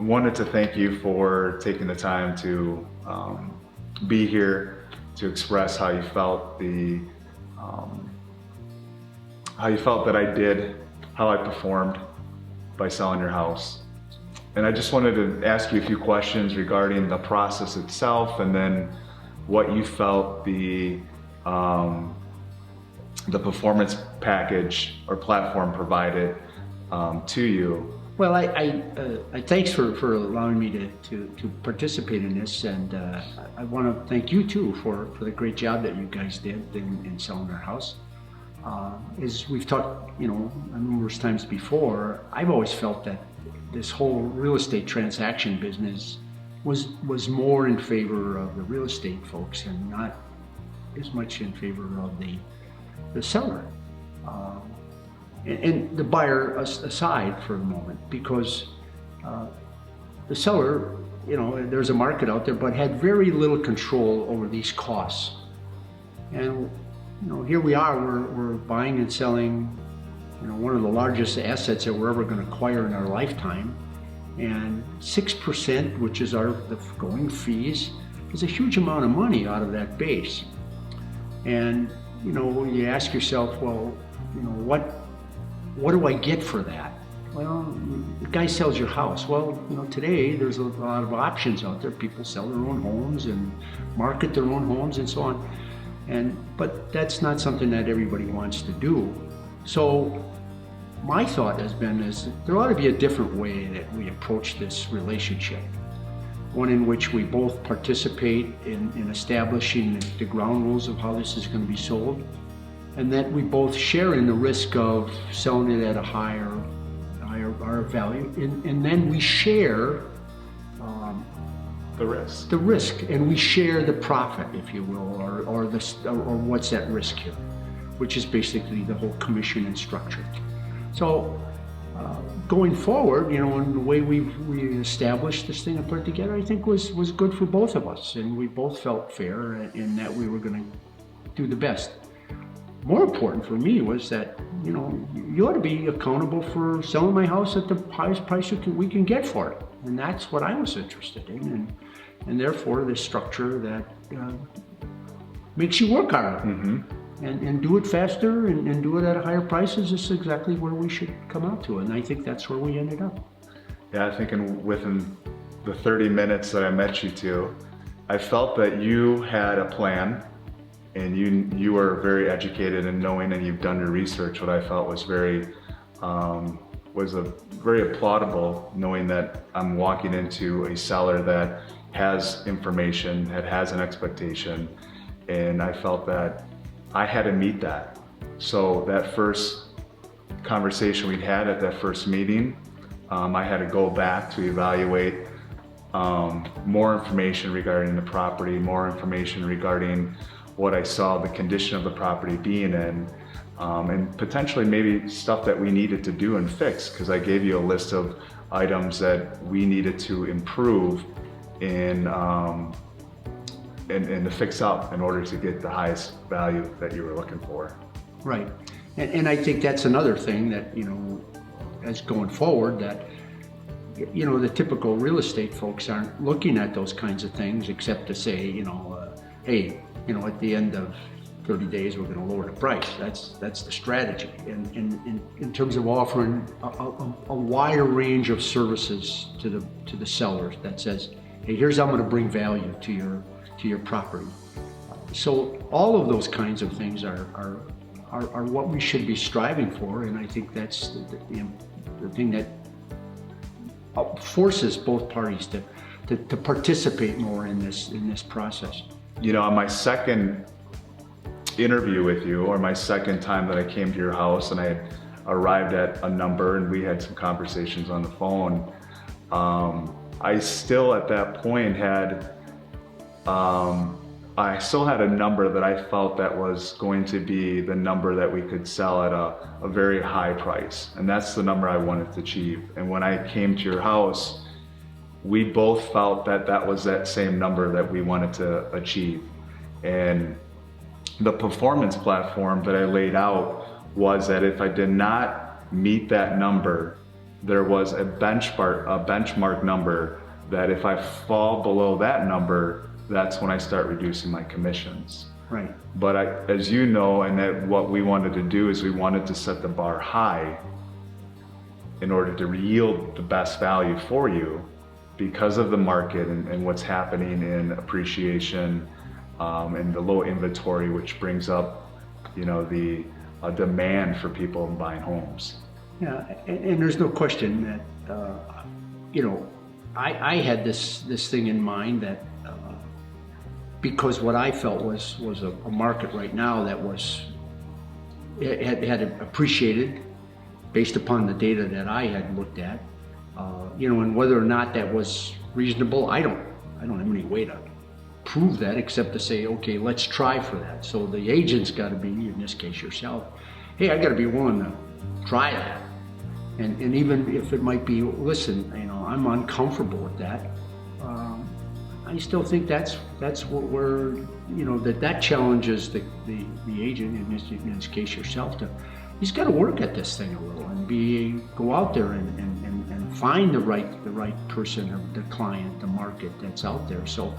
wanted to thank you for taking the time to be here to express how you felt that I did, how I performed by selling your house. And I just wanted to ask you a few questions regarding the process itself, and then what you felt the performance package or platform provided to you. Well, I thanks for allowing me to participate in this, and I want to thank you too for the great job that you guys did in selling our house. As we've talked, numerous times before, I've always felt that this whole real estate transaction business was more in favor of the real estate folks and not as much in favor of the seller. And the buyer aside for a moment, because the seller, there's a market out there, but had very little control over these costs. And here we are, we're buying and selling, one of the largest assets that we're ever going to acquire in our lifetime, and 6%, which is the going fees, is a huge amount of money out of that base. And you ask yourself, well, what do I get for that? Well, the guy sells your house. Well, today there's a lot of options out there. People sell their own homes and market their own homes and so on. But that's not something that everybody wants to do. So my thought has been is there ought to be a different way that we approach this relationship. One in which we both participate in establishing the ground rules of how this is going to be sold, and that we both share in the risk of selling it at a higher value, and then we share the risk, and we share the profit, if you will, or what's at risk here, which is basically the whole commission and structure. So going forward, and the way we established this thing and put it together, I think was good for both of us, and we both felt fair in that we were going to do the best. More important for me was that, you ought to be accountable for selling my house at the highest price we can get for it. And that's what I was interested in. And therefore, this structure that makes you work harder and do it faster and do it at higher prices is exactly where we should come out to. And I think that's where we ended up. Yeah, I think within the 30 minutes that I met you two, I felt that you had a plan. And you are very educated in knowing, and you've done your research. What I felt was very applaudable, knowing that I'm walking into a seller that has information, that has an expectation, and I felt that I had to meet that. So that first conversation we'd had at that first meeting, I had to go back to evaluate more information regarding the property, more information regarding what I saw the condition of the property being in, and potentially maybe stuff that we needed to do and fix, because I gave you a list of items that we needed to improve and to fix up in order to get the highest value that you were looking for. Right, and I think that's another thing that, as going forward, that the typical real estate folks aren't looking at those kinds of things except to say, hey, at the end of 30 days, we're going to lower the price. That's the strategy. And in terms of offering a wider range of services to the sellers that says, hey, here's how I'm going to bring value to your property. So all of those kinds of things are what we should be striving for, and I think that's the thing that forces both parties to participate more in this process. On my second interview with you, or my second time that I came to your house and I had arrived at a number and we had some conversations on the phone, I still at that point had a number that I felt that was going to be the number that we could sell at a very high price, and that's the number I wanted to achieve. And when I came to your house, we both felt that that was that same number that we wanted to achieve. And the performance platform that I laid out was that if I did not meet that number, there was a benchmark number that if I fall below that number, that's when I start reducing my commissions. Right. But as you know, and that what we wanted to do is we wanted to set the bar high in order to yield the best value for you because of the market and what's happening in appreciation and the low inventory, which brings up, the demand for people buying homes. Yeah, and there's no question that, I had this thing in mind that because what I felt was a market right now that had appreciated based upon the data that I had looked at, and whether or not that was reasonable, I don't have any way to prove that except to say, okay, let's try for that. So the agent's got to be, in this case yourself, hey, I got to be willing to try that. And even if it might be, listen, I'm uncomfortable with that. I still think that's what we're, that challenges the agent, in this case yourself, he's got to work at this thing a little and go out there and find the right person, or the client, the market that's out there. So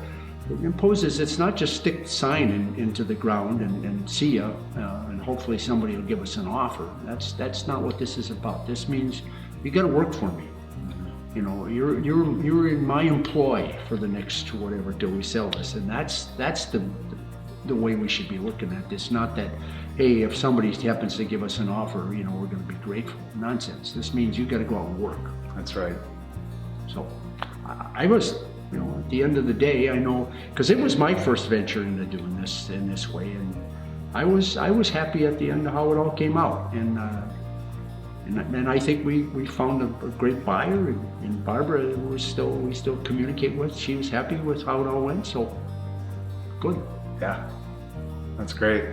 it imposes, it's not just stick the sign into the ground and see ya, and hopefully somebody will give us an offer. That's not what this is about. This means you got to work for me. You're in my employ for the next whatever till we sell this, and that's the way we should be looking at this. Not that, hey, if somebody happens to give us an offer, we're going to be grateful. Nonsense. This means you got to go out and work. That's right. So I was, at the end of the day, I know, because it was my first venture into doing this in this way, and I was happy at the end of how it all came out, and I think we found a great buyer, and Barbara we still communicate with. She was happy with how it all went, so good. Yeah, that's great.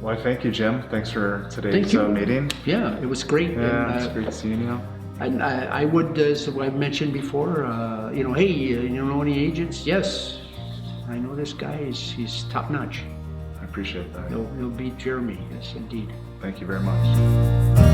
Well, thank you, Jim. Thanks for today's meeting. Yeah, it was great. Yeah, it's great seeing you. And I would, as I mentioned before, hey, you know any agents? Yes, I know this guy. He's top notch. I appreciate that. He'll beat Jeremy. Yes, indeed. Thank you very much.